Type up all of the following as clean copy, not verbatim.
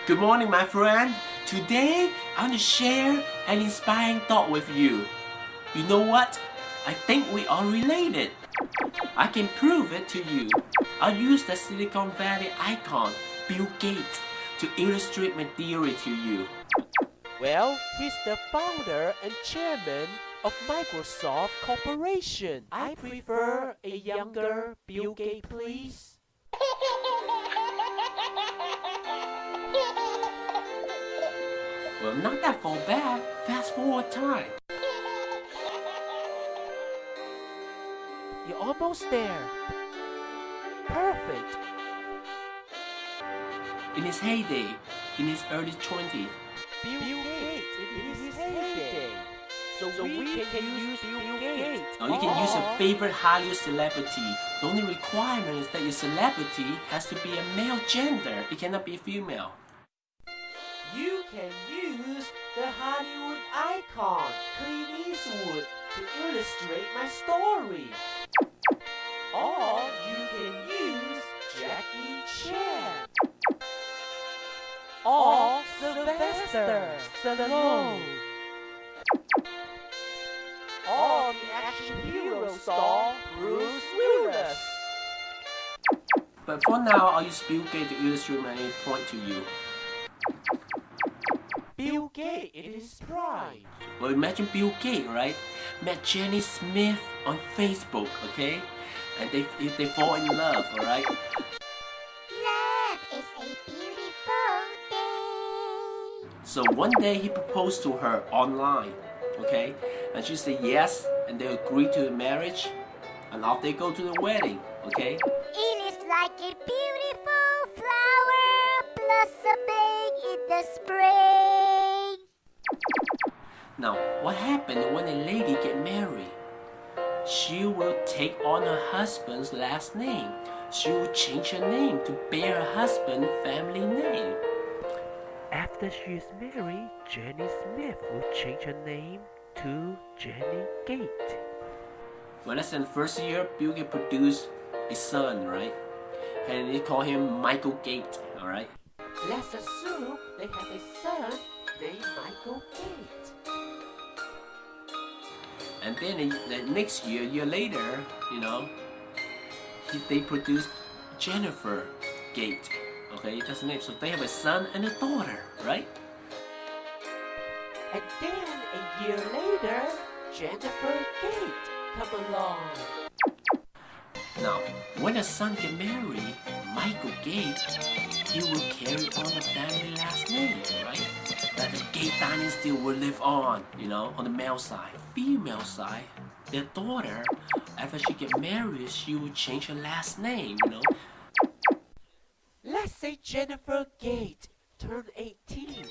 Good morning, my friend. Today, I want to share an inspiring thought with you. You know what? I think we are related. I can prove it to you. I'll use the Silicon Valley icon, Bill Gates, to illustrate my theory to you. Well, he's the founder and chairman of Microsoft Corporation. I prefer a younger Bill Gates, please. Well, not that far back. Fast forward time. You're almost there. Perfect. In his heyday, in his early 20s, Bill Gates in his heyday. So we can use Bill Gates. now you can use your favorite Hollywood celebrity. The only requirement is that your celebrity has to be a male gender. It cannot be female. You can use the Hollywood icon, Clint Eastwood, to illustrate my story. Or you can use Jackie Chan. Or Sylvester Stallone. Or the action hero star Bruce Willis. But for now, I'll use Bill Gates to illustrate my point to you. Bill Gates in his prime. Well, imagine Bill Gates, right? Met Jenny Smith on Facebook, okay? And they fall in love, alright? Love is a beautiful thing. So one day he proposed to her online, okay? And she said yes, and they agreed to the marriage, and off they go to the wedding, okay? It is like a beautiful flower blossoming in the spring. Now, what happened when a lady get married? She will take on her husband's last name. She will change her name to bear her husband's family name. After she is married, Jenny Smith will change her name to Jenny Gate. Well, that's in the first year, Bill Gates produced a son, right? And they call him Michael Gates, alright? Let's assume they have a son named Michael Gate. And then the next year later, they produced Jennifer Gate. Okay, that's the name. So they have a son and a daughter, right? And then a year later, Jennifer Gate come along. Now, when the son get married, Michael Gate, he will carry on the family last name, right? That the Gate dynasty will live on, on the male side. Female side, their daughter, after she get married, she will change her last name, Let's say Jennifer Gate turned 18.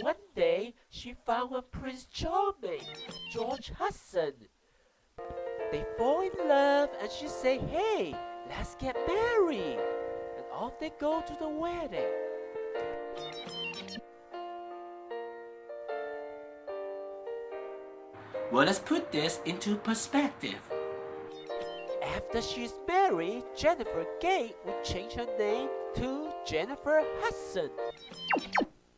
One day, she found a Prince Charming, George Hudson. They fall in love and she say, hey, let's get married. And off they go to the wedding. Well, let's put this into perspective. After she's married, Jennifer Gate will change her name to Jennifer Hudson.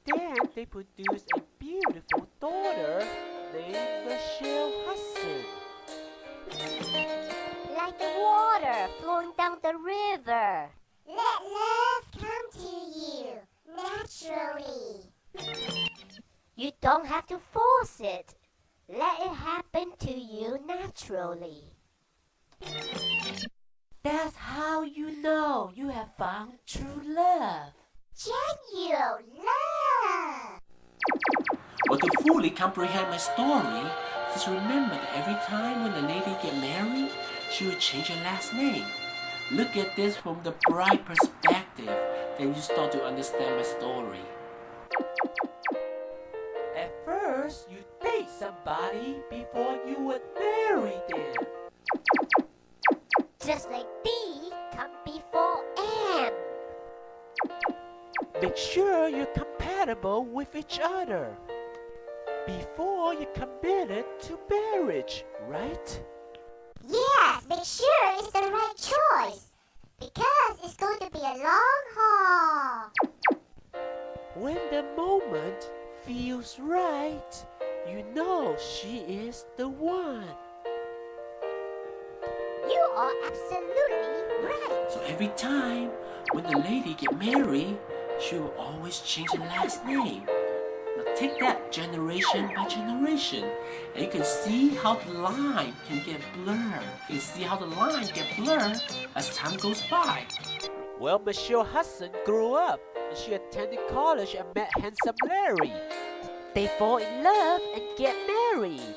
Then they produce a beautiful daughter named Michelle Hudson. Like the water flowing down the river. Let love come to you naturally. You don't have to force it. Let it happen to you naturally. That's how you know you have found true love. Genuine love. Well, to fully comprehend my story, just remember that every time when the lady get married, she will change her last name. Look at this from the bright perspective, then you start to understand my story. At first, you date somebody before you would marry them. Just like D come before M. Make sure you're compatible with each other before you committed to marriage, right? Yes, make sure it's the right choice. Because it's going to be a long haul. When the moment feels right, you know she is the one. You are absolutely right. So every time when the lady get married, she will always change the last name. Now take that generation by generation, and you can see how the line can get blurred. You can see how the line get blurred as time goes by. Well, Michelle Hudson grew up and she attended college and met handsome Larry. They fall in love and get married.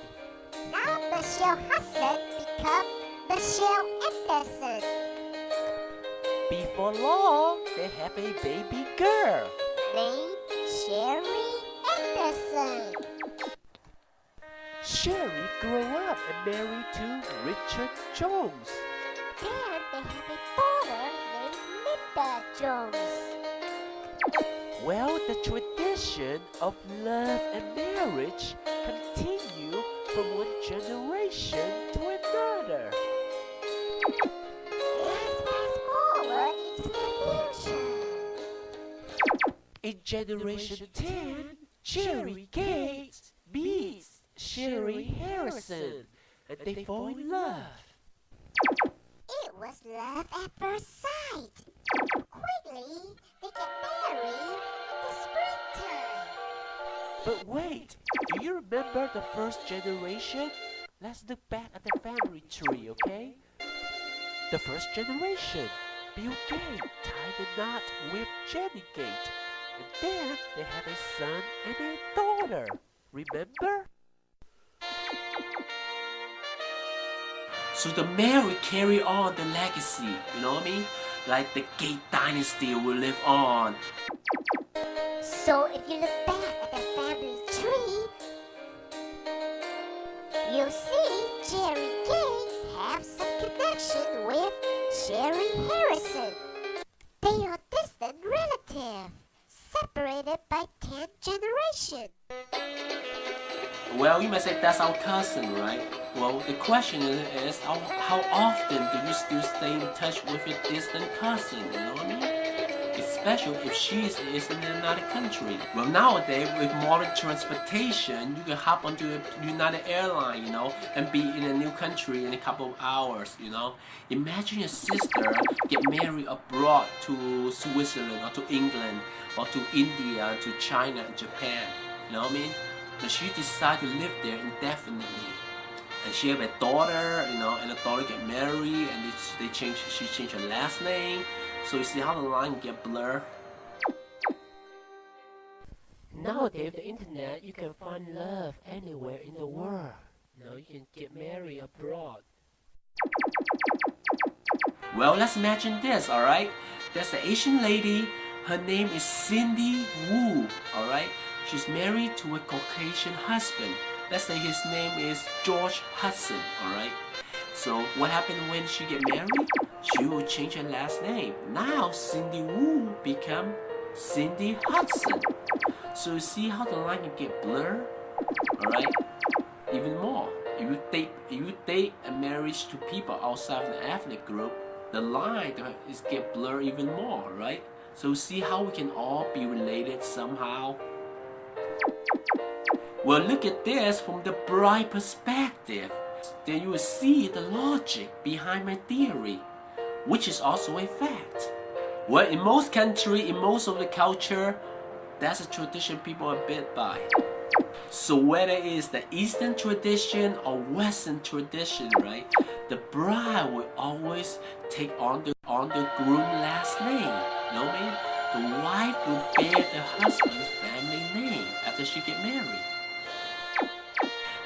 Now Michelle Hudson become Michelle Anderson. Before long, they have a baby girl. Named Sherry Anderson. Sherry grew up and married to Richard Jones. Then they have a daughter named Linda Jones. Well, the tradition of love and marriage continue from one generation to another. Let's fast forward into the future. In Generation 10, Jerry Gates meets Sherry Harrison and they fall in love. It was love at first sight. Quickly, they get married in the springtime. But wait, do you remember the first generation? Let's look back at the family tree, okay? The first generation, Bill Gates tied the knot with Jenny Gates, and then they have a son and a daughter. Remember? So the Mary carry on the legacy, you know what I mean? Like the Gate dynasty will live on. So if you look back at the family tree, you'll see Jerry Gates have some connection with Sherry Harrison. They are distant relatives, separated by 10 generations. Well, you might say that's our cousin, right? Well, the question is how often do you still stay in touch with your distant cousin, you know what I mean? Especially if she is in another country. Well, nowadays, with modern transportation, you can hop onto a United Airline, you know, and be in a new country in a couple of hours, you know. Imagine your sister get married abroad to Switzerland or to England or to India, to China and Japan, you know what I mean? But she decided to live there indefinitely. And she have a daughter, you know, and the daughter get married, and she changed her last name. So you see how the line get blurred? Nowadays, with the internet, you can find love anywhere in the world. You know, you can get married abroad. Well, let's imagine this, alright? There's an Asian lady, her name is Cindy Wu, alright? She's married to a Caucasian husband. Let's say his name is George Hudson, alright? So what happened when she get married? She will change her last name. Now Cindy Wu become Cindy Hudson. So you see how the line can get blurred? Alright? Even more, if you date a marriage to people outside of the ethnic group, the line is get blurred even more, right? So see how we can all be related somehow? Well, look at this from the bride perspective. Then you will see the logic behind my theory, which is also a fact. Well, in most countries, in most of the culture, that's a tradition people are bit by. So whether it is the Eastern tradition or Western tradition, right, the bride will always take on the groom last name. You know what I mean? The wife will bear the husband's family name after she get married.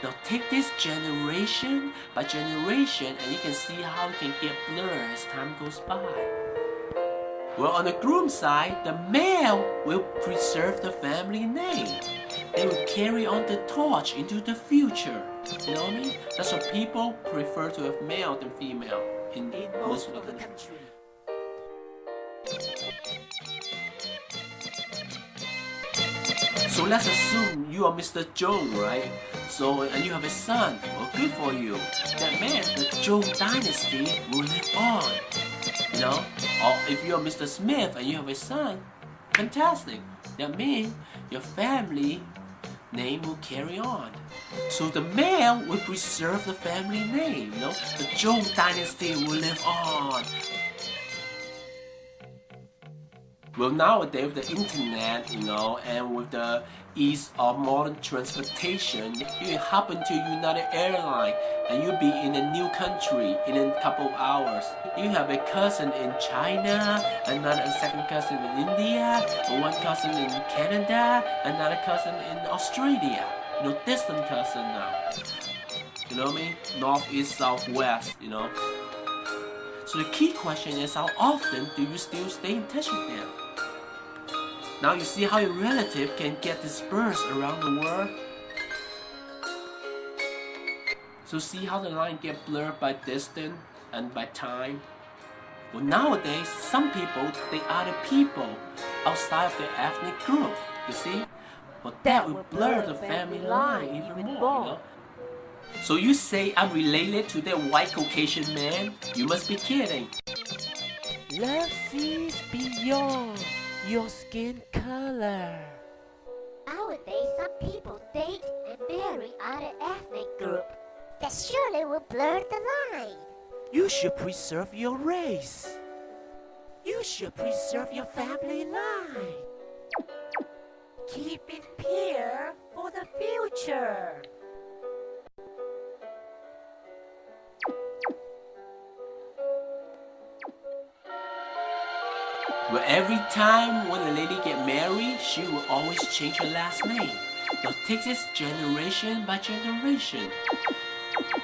Now take this generation by generation, and you can see how it can get blurred as time goes by. Well, on the groom side, the male will preserve the family name. They will carry on the torch into the future. You know what I mean? That's why people prefer to have male than female in most of the country. So let's assume you are Mr. Jones, right? So, and you have a son. Well, good for you. That means the Jones dynasty will live on. You know? Or if you are Mr. Smith and you have a son, fantastic. That means your family name will carry on. So the male will preserve the family name, the Zhou dynasty will live on. Well, nowadays with the internet, and with the ease of modern transportation, you can hop into United Airlines and you'll be in a new country in a couple of hours. You have a cousin in China, another second cousin in India, one cousin in Canada, another cousin in Australia. Distant cousin now. You know what I mean? North, east, south, west, So the key question is, how often do you still stay in touch with them? Now you see how your relative can get dispersed around the world. So see how the line get blurred by distance and by time? Well, nowadays, some people, they are the people outside of their ethnic group, you see? But that will blur the family line even more, So you say I'm related to that white Caucasian man? You must be kidding. Love sees beyond your skin color. Nowadays, some people date and marry other ethnic group. That surely will blur the line. You should preserve your race. You should preserve your family line. Keep it pure for the future. Well, every time when a lady get married, she will always change her last name. Now take this generation by generation,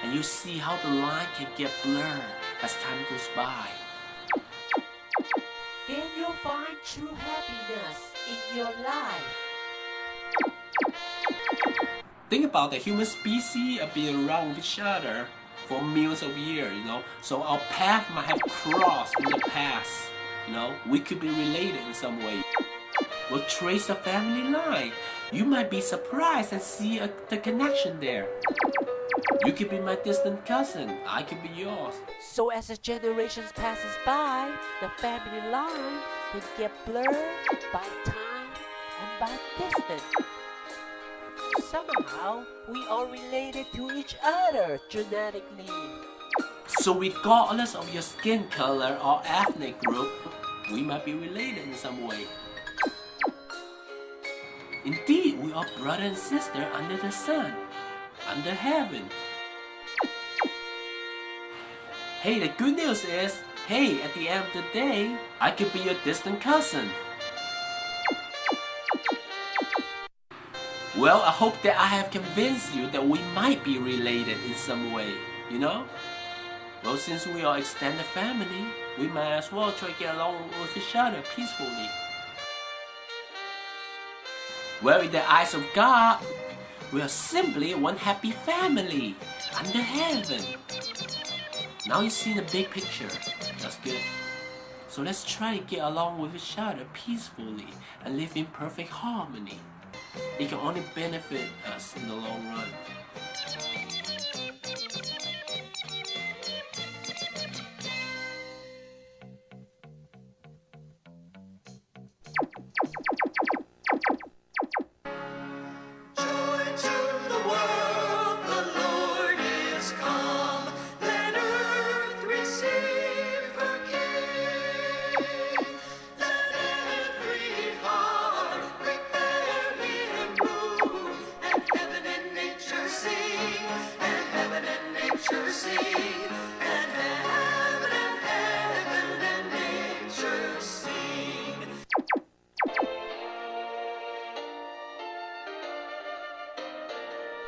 and you see how the line can get blurred as time goes by. Then you'll find true happiness in your life. Think about the human species have been around with each other for millions of years, So our path might have crossed in the past. We could be related in some way. We'll trace the family line. You might be surprised and see the connection there. You could be my distant cousin. I could be yours. So as the generations passes by, the family line can get blurred by time and by distance. Somehow, we are related to each other genetically. So regardless of your skin color or ethnic group, we might be related in some way. Indeed, we are brother and sister under the sun, under heaven. Hey, the good news is, at the end of the day, I could be your distant cousin. Well, I hope that I have convinced you that we might be related in some way, Well, since we are extended family, we might as well try to get along with each other peacefully. Well, in the eyes of God, we are simply one happy family under heaven. Now you see the big picture. That's good. So let's try to get along with each other peacefully and live in perfect harmony. It can only benefit us in the long run.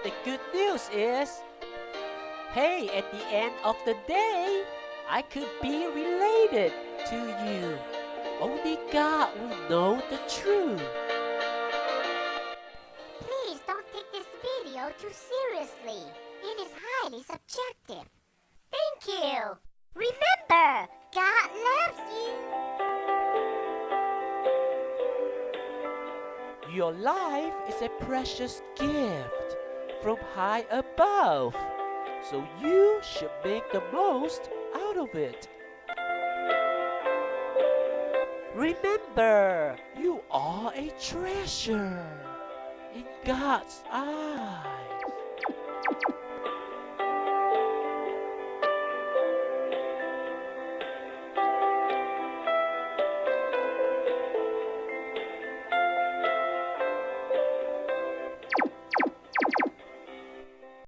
The good news is, at the end of the day, I could be related to you. Only God will know the truth. Please don't take this video too seriously. It is highly subjective. Thank you. Remember, God loves you. Your life is a precious gift from high above, so you should make the most out of it. Remember, you are a treasure in God's eyes.